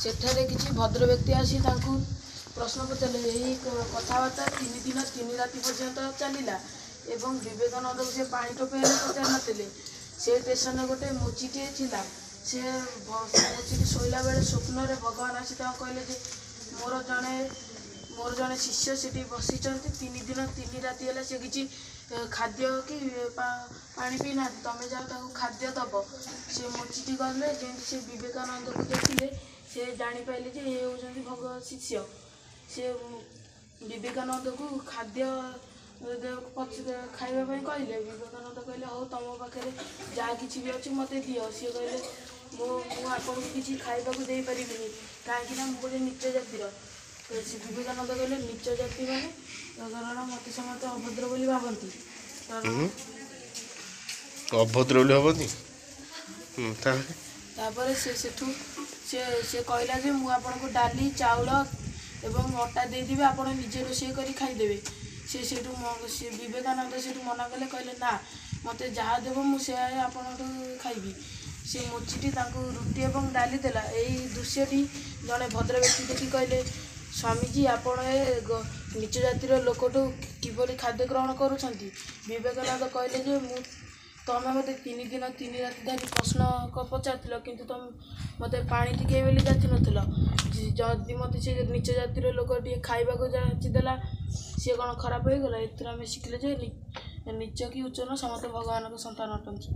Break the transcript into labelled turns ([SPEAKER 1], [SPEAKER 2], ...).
[SPEAKER 1] ସେଠାରେ କିଛି ଭଦ୍ର ବ୍ୟକ୍ତି ଆସି ତାଙ୍କୁ ପ୍ରଶ୍ନ ପଚାରିଲେ। ଏହି କଥାବାର୍ତ୍ତା 3 ଦିନ 3 ରାତି ପର୍ଯ୍ୟନ୍ତ ଚାଲିଲା ଏବଂ ବିବେକାନନ୍ଦଙ୍କୁ ସେ ପାଣି ଟୋପେ ହେଲେ ପଚାରିନଥିଲେ। ସେ ଷ୍ଟେସନରେ ଗୋଟେ ମୁଚିଟିଏ ଥିଲା। ସେ ମୁଚିଟି ଶୋଇଲା ବେଳେ ସ୍ୱପ୍ନରେ ଭଗବାନ ଆସି ତାଙ୍କୁ କହିଲେ ଯେ ମୋର ଜଣେ ଶିଷ୍ୟ ସେଠି ବସିଛନ୍ତି, 3 ଦିନ 3 ରାତି ହେଲା ସେ କିଛି ଖାଦ୍ୟ କି ପାଣି ପିଇ ନାହାନ୍ତି, ତମେ ଯାଅ ତାକୁ ଖାଦ୍ୟ ଦେବ। ସେ ମୁଚିଟି ଗଲେ, ଯେମିତି ସେ ବିବେକାନନ୍ଦକୁ ଦେଖିଲେ ସେ ଜାଣିପାରିଲେ ଯେ ଏ ହେଉଛନ୍ତି ଭଗବତ ଶିଷ୍ୟ। ସେ ବିବେକାନନ୍ଦକୁ ଖାଦ୍ୟ ଖାଇବା ପାଇଁ କହିଲେ। ବିବେକାନନ୍ଦ କହିଲେ ହଉ ତମ ପାଖରେ ଯାହା କିଛି ବି ଅଛି ମୋତେ ଦିଅ। ସିଏ କହିଲେ ମୁଁ ଆପଣଙ୍କୁ କିଛି ଖାଇବାକୁ ଦେଇପାରିବିନି, କାହିଁକିନା ମୁଁ ଗୋଟେ ନିଚ ଜାତିର। ବିବେକାନନ୍ଦ କହିଲେ ନିଚ ଜାତି ମାନେ କାରଣ ମୋତେ ସମସ୍ତେ ଅଭଦ୍ର ବୋଲି ଭାବନ୍ତି।
[SPEAKER 2] ଅଭଦ୍ର ବୋଲି ଭାବନ୍ତି।
[SPEAKER 1] ତାପରେ ସେଠୁ ସେ କହିଲା ଯେ ମୁଁ ଆପଣଙ୍କୁ ଡାଲି ଚାଉଳ ଏବଂ ଅଟା ଦେଇଦେବି, ଆପଣ ନିଜେ ରୋଷେଇ କରି ଖାଇଦେବେ। ସେ ବିବେକାନନ୍ଦ ସେଠୁ ମନା କଲେ, କହିଲେ ନା ମୋତେ ଯାହା ଦେବ ମୁଁ ସେୟା ଆପଣଙ୍କଠୁ ଖାଇବି। ସେ ମୁଚିଟି ତାଙ୍କୁ ରୁଟି ଏବଂ ଡାଲି ଦେଲା। ଏହି ଦୃଶ୍ୟଟି ଜଣେ ଭଦ୍ର ବ୍ୟକ୍ତି ଦେଖି କହିଲେ ସ୍ୱାମୀଜୀ ଆପଣ ଏ ନିଚ ଜାତିର ଲୋକଠୁ କିପରି ଖାଦ୍ୟ ଗ୍ରହଣ କରୁଛନ୍ତି। ବିବେକାନନ୍ଦ କହିଲେ ଯେ ତମେ ମୋତେ 3 ଦିନ 3 ରାତି ଧରି ପ୍ରଶ୍ନ ପଚାରୁଥିଲ, କିନ୍ତୁ ତମେ ମୋତେ ପାଣି ଟିକେ ବୋଲି ଯାଚିନଥିଲ। ଯଦି ମୋତେ ସେ ନିଚ ଜାତିର ଲୋକ ଟିକେ ଖାଇବାକୁ ଯାଚିଦେଲା ସିଏ କ'ଣ ଖରାପ ହେଇଗଲା। ଏଥିରୁ ଆମେ ଶିଖିଲେ ଯେ ନିଚ କି ଉଚ୍ଚ ନୁହଁ, ସମସ୍ତେ ଭଗବାନଙ୍କ ସନ୍ତାନ ଅଟନ୍ତି।